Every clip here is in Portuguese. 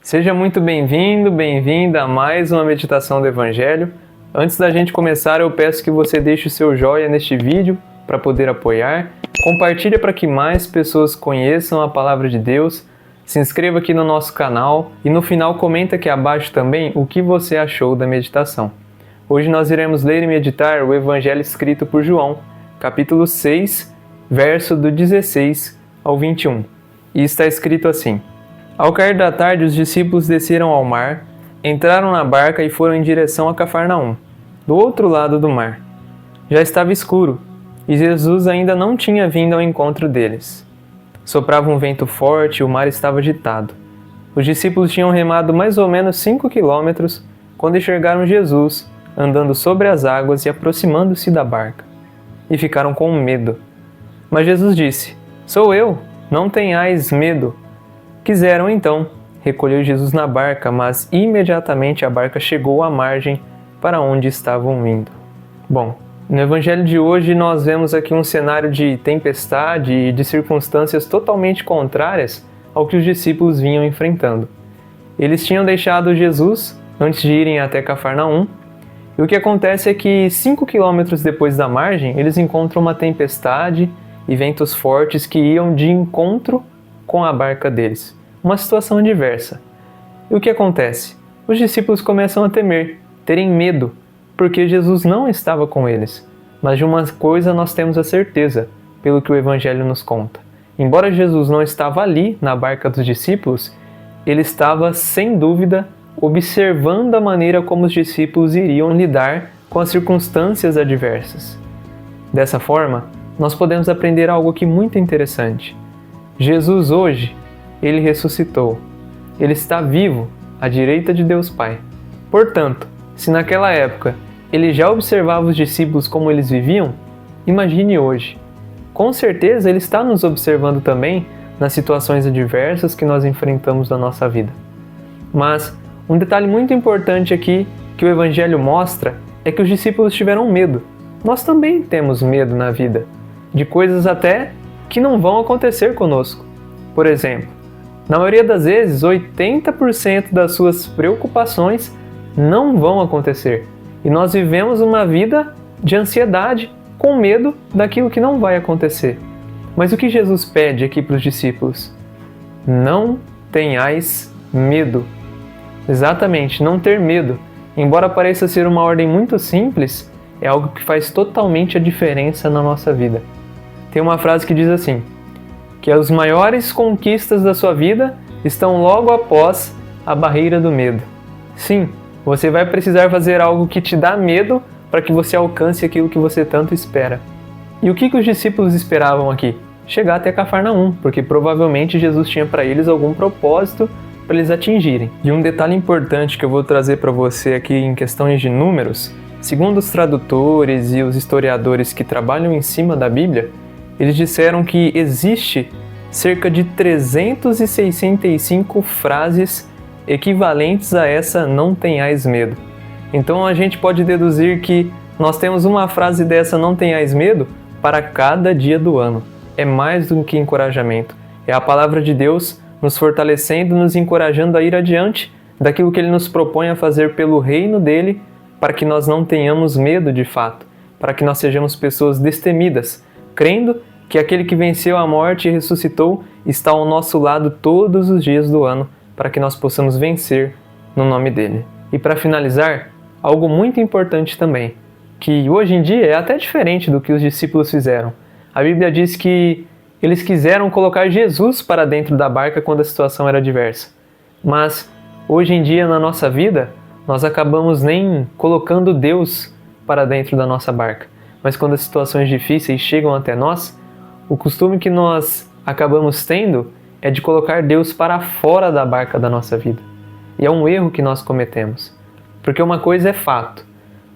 Seja muito bem-vindo, bem-vinda a mais uma meditação do Evangelho. Antes da gente começar, eu peço que você deixe o seu joinha neste vídeo para poder apoiar. Compartilhe para que mais pessoas conheçam a Palavra de Deus. Se inscreva aqui no nosso canal e no final comenta aqui abaixo também o que você achou da meditação. Hoje nós iremos ler e meditar o Evangelho escrito por João, capítulo 6, verso do 16 ao 21. E está escrito assim: Ao cair da tarde, os discípulos desceram ao mar, entraram na barca e foram em direção a Cafarnaum, do outro lado do mar. Já estava escuro, e Jesus ainda não tinha vindo ao encontro deles. Soprava um vento forte e o mar estava agitado. Os discípulos tinham remado mais ou menos 5 quilômetros quando enxergaram Jesus andando sobre as águas e aproximando-se da barca. E ficaram com medo. Mas Jesus disse: Sou eu, não tenhais medo. Quiseram então recolher Jesus na barca, mas imediatamente a barca chegou à margem para onde estavam indo. Bom, no Evangelho de hoje nós vemos aqui um cenário de tempestade e de circunstâncias totalmente contrárias ao que os discípulos vinham enfrentando. Eles tinham deixado Jesus antes de irem até Cafarnaum, e o que acontece é que 5 quilômetros depois da margem eles encontram uma tempestade e ventos fortes que iam de encontro com a barca deles. Uma situação adversa. E o que acontece? Os discípulos começam a temer, terem medo, porque Jesus não estava com eles. Mas de uma coisa nós temos a certeza, pelo que o Evangelho nos conta. Embora Jesus não estava ali, na barca dos discípulos, ele estava, sem dúvida, observando a maneira como os discípulos iriam lidar com as circunstâncias adversas. Dessa forma, nós podemos aprender algo aqui muito interessante. Jesus hoje, ele ressuscitou. Ele está vivo, à direita de Deus Pai. Portanto, se naquela época ele já observava os discípulos como eles viviam, imagine hoje. Com certeza ele está nos observando também nas situações adversas que nós enfrentamos na nossa vida. Mas um detalhe muito importante aqui que o Evangelho mostra é que os discípulos tiveram medo. Nós também temos medo na vida, de coisas até que não vão acontecer conosco. Por exemplo, na maioria das vezes, 80% das suas preocupações não vão acontecer. E nós vivemos uma vida de ansiedade, com medo daquilo que não vai acontecer. Mas o que Jesus pede aqui para os discípulos? Não tenhais medo. Exatamente, não ter medo. Embora pareça ser uma ordem muito simples, é algo que faz totalmente a diferença na nossa vida. Tem uma frase que diz assim: que as maiores conquistas da sua vida estão logo após a barreira do medo. Sim, você vai precisar fazer algo que te dá medo para que você alcance aquilo que você tanto espera. E o que os discípulos esperavam aqui? Chegar até Cafarnaum, porque provavelmente Jesus tinha para eles algum propósito para eles atingirem. E um detalhe importante que eu vou trazer para você aqui em questões de números, segundo os tradutores e os historiadores que trabalham em cima da Bíblia, eles disseram que existe cerca de 365 frases equivalentes a essa não tenhais medo. Então a gente pode deduzir que nós temos uma frase dessa não tenhais medo para cada dia do ano. É mais do que encorajamento. É a palavra de Deus nos fortalecendo, nos encorajando a ir adiante daquilo que Ele nos propõe a fazer pelo reino dEle, para que nós não tenhamos medo de fato, para que nós sejamos pessoas destemidas, crendo que aquele que venceu a morte e ressuscitou está ao nosso lado todos os dias do ano, para que nós possamos vencer no nome dEle. E para finalizar, algo muito importante também, que hoje em dia é até diferente do que os discípulos fizeram. A Bíblia diz que eles quiseram colocar Jesus para dentro da barca quando a situação era adversa. Mas hoje em dia na nossa vida, nós acabamos nem colocando Deus para dentro da nossa barca. Mas quando as situações difíceis chegam até nós, o costume que nós acabamos tendo é de colocar Deus para fora da barca da nossa vida. E é um erro que nós cometemos. Porque uma coisa é fato.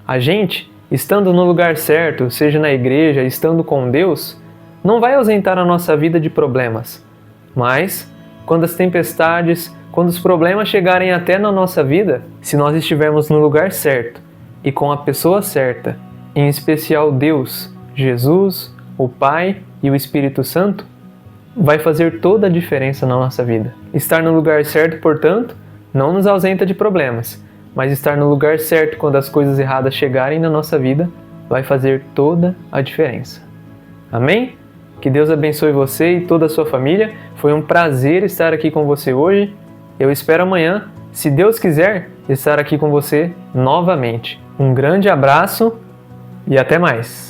A gente, estando no lugar certo, seja na igreja, estando com Deus, não vai ausentar a nossa vida de problemas. Mas, quando as tempestades, quando os problemas chegarem até na nossa vida, se nós estivermos no lugar certo e com a pessoa certa, em especial Deus, Jesus, o Pai e o Espírito Santo, vai fazer toda a diferença na nossa vida. Estar no lugar certo, portanto, não nos ausenta de problemas, mas estar no lugar certo quando as coisas erradas chegarem na nossa vida vai fazer toda a diferença. Amém? Que Deus abençoe você e toda a sua família. Foi um prazer estar aqui com você hoje. Eu espero amanhã, se Deus quiser, estar aqui com você novamente. Um grande abraço e até mais!